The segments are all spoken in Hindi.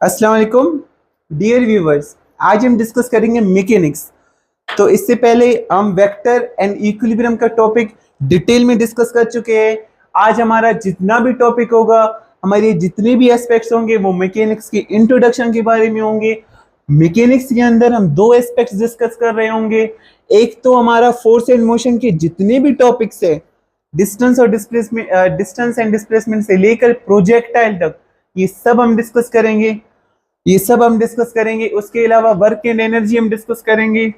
अस्सलाम वालेकुम डियर व्यूवर्स। आज हम डिस्कस करेंगे मैकेनिक्स। तो इससे पहले हम वेक्टर एंड इक्विलिब्रियम का टॉपिक डिटेल में डिस्कस कर चुके हैं। आज हमारा जितना भी टॉपिक होगा, हमारे जितने भी एस्पेक्ट्स होंगे वो मैकेनिक्स के इंट्रोडक्शन के बारे में होंगे। मैकेनिक्स के अंदर हम दो एस्पेक्ट्स डिस्कस कर रहे होंगे। एक तो हमारा फोर्स एंड मोशन के जितने भी टॉपिक्स है, डिस्टेंस एंड डिस्प्लेसमेंट से लेकर प्रोजेक्टाइल तक, ये सब हम डिस्कस करेंगे। उसके अलावा वर्क एंड एनर्जी हम डिस्कस करेंगे।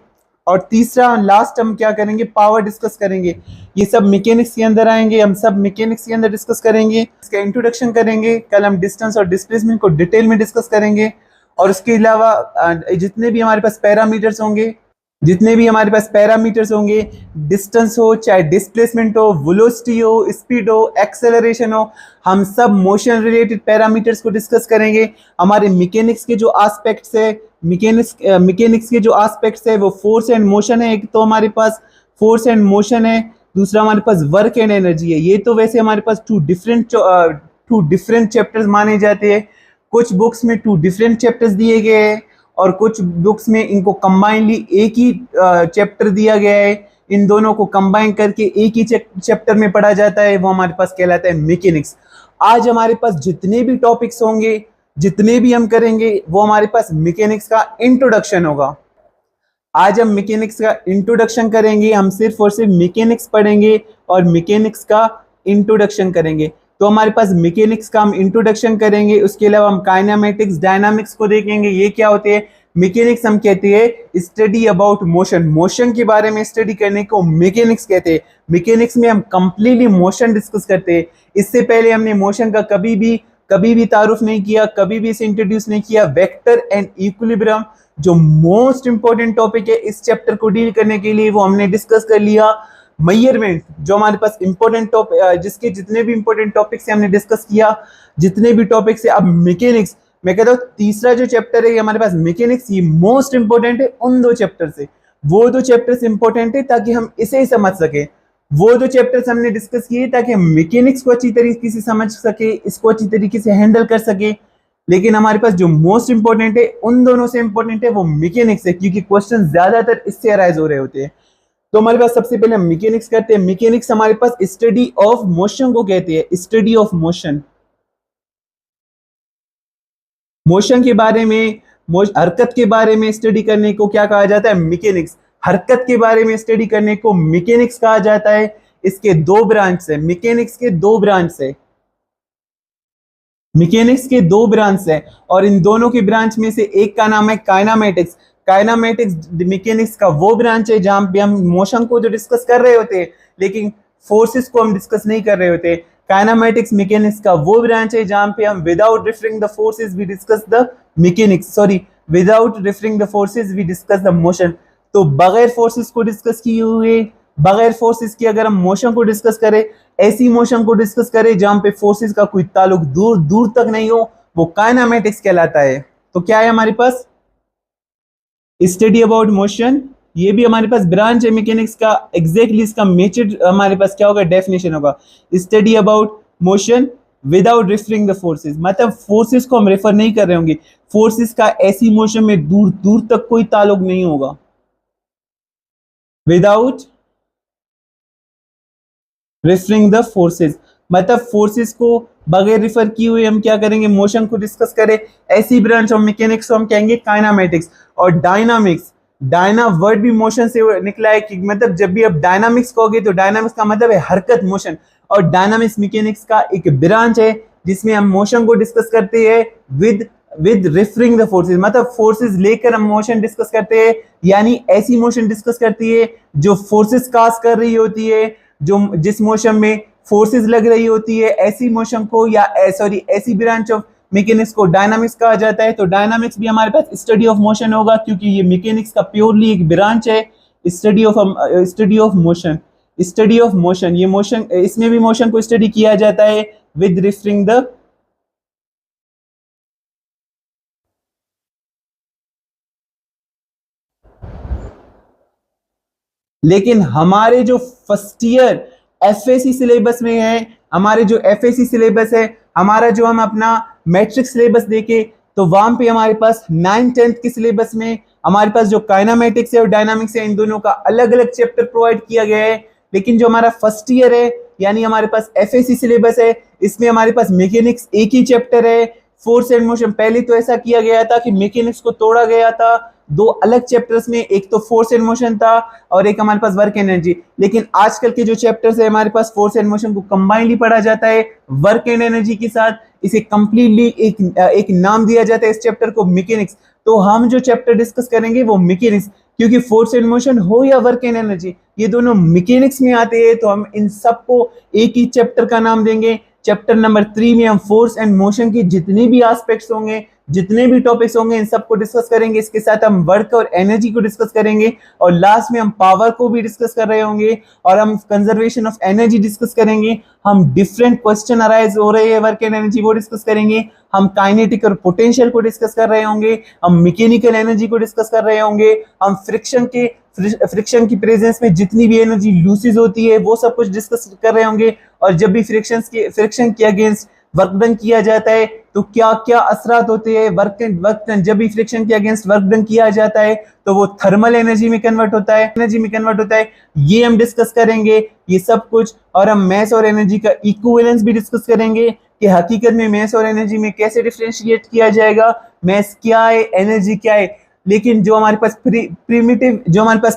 और तीसरा लास्ट हम क्या करेंगे, पावर डिस्कस करेंगे। ये सब मैकेनिक्स के अंदर आएंगे, हम सब मैकेनिक्स के अंदर डिस्कस करेंगे। इसका इंट्रोडक्शन करेंगे। कल हम डिस्टेंस और डिस्प्लेसमेंट को डिटेल में डिस्कस करेंगे। और उसके अलावा जितने भी हमारे पास पैरामीटर्स होंगे, डिस्टेंस हो चाहे डिस्प्लेसमेंट हो, वेलोसिटी हो, स्पीड हो, एक्सेलरेशन हो, हम सब मोशन रिलेटेड पैरामीटर्स को डिस्कस करेंगे। हमारे मैकेनिक्स के जो एस्पेक्ट्स है वो फोर्स एंड मोशन है। एक तो हमारे पास फोर्स एंड मोशन है, दूसरा हमारे पास वर्क एंड एनर्जी है। ये तो वैसे हमारे पास टू डिफरेंट चैप्टर्स माने जाते हैं। कुछ बुक्स में टू डिफरेंट चैप्टर्स दिए गए हैं और कुछ बुक्स में इनको कंबाइनली एक ही चैप्टर दिया गया है। इन दोनों को कंबाइन करके एक ही चैप्टर में पढ़ा जाता है, वो हमारे पास कहलाता है मैकेनिक्स। आज हमारे पास जितने भी टॉपिक्स होंगे, जितने भी हम करेंगे, वो हमारे पास मैकेनिक्स का इंट्रोडक्शन होगा। आज हम मैकेनिक्स का इंट्रोडक्शन करेंगे। हम सिर्फ और सिर्फ मैकेनिक्स पढ़ेंगे और मैकेनिक्स का इंट्रोडक्शन करेंगे। तो हमारे पास मैकेनिक्स का हम इंट्रोडक्शन करेंगे। उसके अलावा हम काइनेमेटिक्स, डायनामिक्स को देखेंगे। ये क्या होते हैं? मैकेनिक्स हम कहते हैं स्टडी अबाउट मोशन। मोशन के बारे में स्टडी करने को मैकेनिक्स कहते हैं। मैकेनिक्स में हम कंप्लीटली मोशन डिस्कस करते हैं। इससे पहले हमने मोशन का कभी भी तारुफ नहीं किया, कभी भी इसे इंट्रोड्यूस नहीं किया। वेक्टर एंड इक्विलिब्रियम जो मोस्ट इंपॉर्टेंट टॉपिक है इस चैप्टर को डील करने के लिए, वो हमने डिस्कस कर लिया। मेजरमेंट जो हमारे पास इंपॉर्टेंट टॉपिक, जिसके जितने भी इंपॉर्टेंट टॉपिक से हमने डिस्कस किया, जितने भी टॉपिक से। अब मैकेनिक्स, मैं कहता हूँ तीसरा जो चैप्टर है हमारे पास मैकेनिक्स, ये मोस्ट इंपॉर्टेंट है उन दो चैप्टर से। वो दो चैप्टर्स इंपॉर्टेंट है ताकि हम इसे ही समझ सके। वो दो चैप्टर्स हमने डिस्कस किए ताकि हम मैकेनिक्स को अच्छी तरीके से समझ सके, इसको अच्छी तरीके से हैंडल कर सके। लेकिन हमारे पास जो मोस्ट इंपॉर्टेंट है, उन दोनों से इंपॉर्टेंट है, वो मैकेनिक्स है, क्योंकि क्वेश्चन ज्यादातर इससे अराइज हो रहे होते हैं। तो हमारे पास सबसे पहले हम मैकेनिक्स करते हैं। मैकेनिक्स हमारे पास स्टडी ऑफ मोशन को कहते हैं। स्टडी ऑफ मोशन, मोशन के बारे में, हरकत के बारे में स्टडी करने को क्या कहा जाता है? मैकेनिक्स। हरकत के बारे में स्टडी करने को मैकेनिक्स कहा जाता है। इसके दो ब्रांच है, मैकेनिक्स के दो ब्रांच है और इन दोनों की ब्रांच में से एक का नाम है काइनामेटिक्स। काइनामेटिक्स मैकेनिक्स का वो ब्रांच है जहां पे हम मोशन को जो डिस्कस कर रहे होते हैं, लेकिन फोर्सेस को हम डिस्कस नहीं कर रहे होते। काइनामेटिक्स मैकेनिक्स का वो ब्रांच है जहां पे हम without referring the forces we discuss the motion. तो बगैर फोर्सेस को डिस्कस किए हुए, बगैर फोर्सेस की अगर हम मोशन को डिस्कस करें, ऐसी मोशन को डिस्कस करें जहां पे फोर्सेस का कोई ताल्लुक दूर दूर तक नहीं हो, वो काइनेमेटिक्स कहलाता है। तो क्या है हमारे पास? Study about motion. ये भी हमारे पास ब्रांच है मैकेनिक्स का। एग्जैक्टली इसका मेथड हमारे पास क्या होगा, डेफिनेशन होगा, study about motion without referring the forces. मतलब फोर्सेस को हम रेफर नहीं कर रहे होंगे, फोर्सेस का ऐसी मोशन में दूर दूर तक कोई ताल्लुक नहीं होगा। विदाउट रेफरिंग द फोर्सेस मतलब फोर्सेस को बगैर रिफर किए हुए हम क्या करेंगे, मोशन को डिस्कस करें। ऐसी ब्रांच ऑफ मैकेनिक्स को हम कहेंगे काइनेमेटिक्स। और डायनामिक्स, डायना वर्ड भी मोशन से निकला है कि मतलब जब भी आप डायनामिक्स कहोगे तो डायनामिक्स का मतलब है हरकत, मोशन। और डायनामिक्स मैकेनिक्स का एक ब्रांच है जिसमें हम मोशन को डिस्कस करते हैं विद रेफरिंग द फोर्सेस। मतलब फोर्सेस लेकर हम मोशन डिस्कस करते हैं, यानी ऐसी मोशन डिस्कस करती है जो फोर्सेस काज कर रही होती है, जिस मोशन में फोर्सेस लग रही होती है, ऐसी मोशन को ऐसी ब्रांच ऑफ मैकेनिक्स को डायनामिक्स कहा जाता है। तो डायनामिक्स भी हमारे पास स्टडी ऑफ मोशन होगा, क्योंकि ये मैकेनिक्स का प्योरली एक ब्रांच है। स्टडी ऑफ मोशन, ये मोशन, इसमें भी मोशन को स्टडी किया जाता है विद रेफरिंग द लेकिन हमारे जो फर्स्ट ईयर एफएसी सिलेबस में है, हमारे जो एफएसी सिलेबस है, हमारा जो हम अपना मैट्रिक सिलेबस देके तो वहां पे हमारे पास 9th-10th के सिलेबस में हमारे पास जो काइनामेटिक्स है और डायनामिक्स है, इन दोनों का अलग अलग चैप्टर प्रोवाइड किया गया है। लेकिन जो हमारा फर्स्ट ईयर है, यानी हमारे पास एफएससी सिलेबस है, इसमें हमारे पास मैकेनिक्स एक ही चैप्टर है, फोर्स एंड मोशन। पहले तो ऐसा किया गया था कि मैकेनिक्स को तोड़ा गया था दो अलग चैप्टर्स में, एक तो फोर्स एंड मोशन था और एक हमारे पास वर्क एनर्जी। लेकिन आजकल के जो चैप्टर्स है हमारे पास फोर्स एंड मोशन को कंबाइनली पढ़ा जाता है वर्क एंड एनर्जी के साथ। इसे कंप्लीटली एक नाम दिया जाता है इस चैप्टर को, मैकेनिक्स। तो हम जो चैप्टर डिस्कस करेंगे वो मैकेनिक्स, क्योंकि फोर्स एंड मोशन हो या वर्क एंड एनर्जी, ये दोनों मैकेनिक्स में आते हैं। तो हम इन सबको एक ही चैप्टर का नाम देंगे। चैप्टर नंबर 3 में हम फोर्स एंड मोशन की जितने भी एस्पेक्ट्स होंगे, जितने भी टॉपिक्स होंगे, इन सबको डिस्कस करेंगे। इसके साथ हम वर्क और एनर्जी को डिस्कस करेंगे और लास्ट में हम पावर को भी डिस्कस कर रहे होंगे और हम कंजर्वेशन ऑफ एनर्जी डिस्कस करेंगे। हम डिफरेंट क्वेश्चन अराइज हो रहे हैं वर्क एंड एनर्जी, वो डिस्कस करेंगे। हम काइनेटिक और पोटेंशियल को डिस्कस कर रहे होंगे, हम मैकेनिकल एनर्जी को डिस्कस कर रहे होंगे, हम फ्रिक्शन की प्रेजेंस में जितनी भी एनर्जी लूसेस होती है वो सब कुछ डिस्कस कर रहे होंगे। और जब भी फ्रिक्शन के अगेंस्ट वर्क डन किया जाता है तो क्या क्या असरात होते हैं वर्क डन। जब भी फ्रिक्शन के अगेंस्ट वर्क डन किया जाता है तो वो थर्मल एनर्जी में कन्वर्ट होता है, ये हम डिस्कस करेंगे ये सब कुछ। और हम मैस और एनर्जी का इक्विवेलेंस भी डिस्कस करेंगे कि हकीकत में मैस और एनर्जी में कैसे डिफरेंशिएट किया जाएगा, मैस क्या है, एनर्जी क्या है। लेकिन जो हमारे पास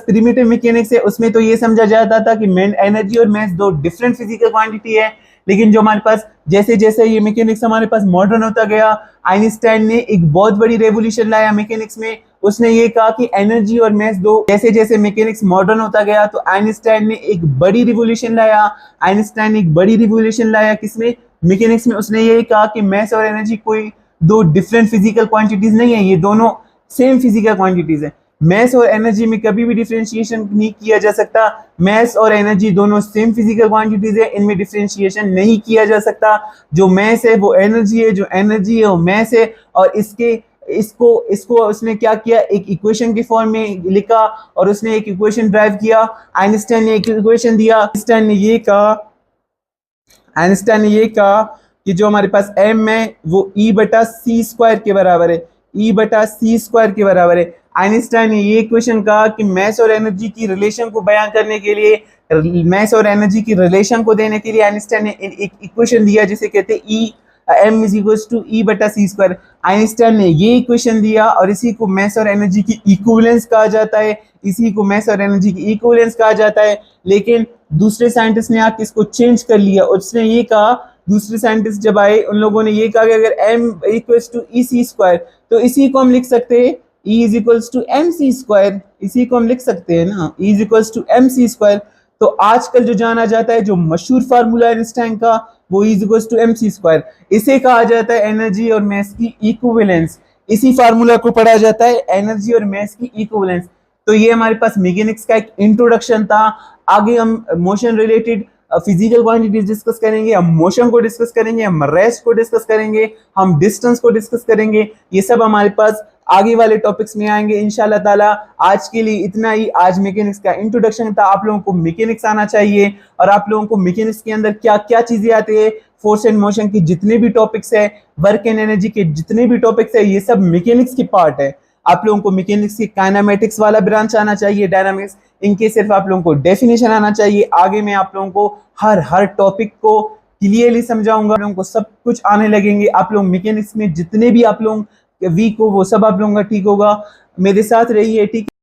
प्रिमिटिव मैकेनिक्स है उसमें तो ये समझा जाता था कि एनर्जी और मैस दो डिफरेंट फिजिकल क्वांटिटी है। लेकिन जो हमारे पास जैसे जैसे ये मैकेनिक्स हमारे पास मॉडर्न होता गया, आइंस्टाइन ने एक बहुत बड़ी रेवोल्यूशन लाया मैकेनिक्स में। उसने ये कहा कि एनर्जी और मैस दो, जैसे जैसे मैकेनिक्स मॉडर्न होता गया तो आइंस्टाइन ने एक बड़ी रिवोल्यूशन लाया किसमें, मैकेनिक्स में। उसने ये कहा कि मैस और एनर्जी कोई दो डिफरेंट फिजिकल क्वांटिटीज नहीं है, ये दोनों सेम फिजिकल क्वांटिटीज है। मैस और एनर्जी में कभी भी डिफरेंशिएशन नहीं किया जा सकता। मैस और एनर्जी दोनों सेम फिजिकल क्वांटिटीज है, इनमें डिफरेंशिएशन नहीं किया जा सकता। जो मैस है वो एनर्जी है, जो एनर्जी है वो मैस है। और इसको उसने क्या किया, एक इक्वेशन के फॉर्म में लिखा और उसने एक इक्वेशन ड्राइव किया। आइंस्टाइन ने एक इक्वेशन दिया। आइंस्टाइन ने ये कहा कि जो हमारे पास m है वो E/c² के बराबर है, E/c² के बराबर है। आइंस्टाइन ने ये इक्वेशन कहा कि मैस और एनर्जी की रिलेशन को बयान करने के लिए, मैस और एनर्जी की रिलेशन को देने के लिए आइंस्टाइन ने एक इक्वेशन दिया जिसे कहते हैं m = E/c²। आइंस्टाइन ने ये इक्वेशन दिया और इसी को मैस और एनर्जी की इक्विवेलेंस कहा जाता है। लेकिन दूसरे साइंटिस्ट ने आके इसको चेंज कर लिया। उसने ये कहा, दूसरे साइंटिस्ट जब आए उन लोगों ने ये कहा कि अगर m = EC² तो इसी को हम लिख सकते हैं E = mc², इसी को हम लिख सकते हैं ना, E = mc²। तो आजकल जो जाना जाता है, जो मशहूर फार्मूला आइंस्टाइन का, वो E = mc²। इसे कहा जाता है एनर्जी और मैस की इक्विवेलेंस। इसी फार्मूला को पढ़ा जाता है एनर्जी और मैस की इक्विवेलेंस। तो ये हमारे पास मैकेनिक्स का एक इंट्रोडक्शन था। आगे हम motion related physical quantities discuss करेंगे, हम मोशन को डिस्कस करेंगे, हम रेस्ट को डिस्कस करेंगे, हम डिस्टेंस को डिस्कस करेंगे। ये सब हमारे पास आगे वाले टॉपिक्स में आएंगे इंशाल्लाह ताला। आज के लिए इतना ही। आज मैकेनिक्स का इंट्रोडक्शन था। आप लोगों को मैकेनिक्स आना चाहिए और आप लोगों को मैकेनिक्स के अंदर क्या क्या चीजें आती है, फोर्स एंड मोशन की जितने भी टॉपिक्स है, वर्क एंड एनर्जी के जितने भी टॉपिक्स है, ये सब मैकेनिक्स की पार्ट है। आप लोगों को मैकेनिक्स की काइनेमेटिक्स वाला ब्रांच आना चाहिए, डायनामिक्स, इनके सिर्फ आप लोगों को डेफिनेशन आना चाहिए। आगे मैं आप लोगों को हर टॉपिक को क्लियरली समझाऊंगा, आप लोगों को सब कुछ आने लगेंगे। आप लोग मैकेनिक्स में जितने भी आप लोग वीक हो वो सब आप लोगों का ठीक होगा। मेरे साथ रहिए, ठीक।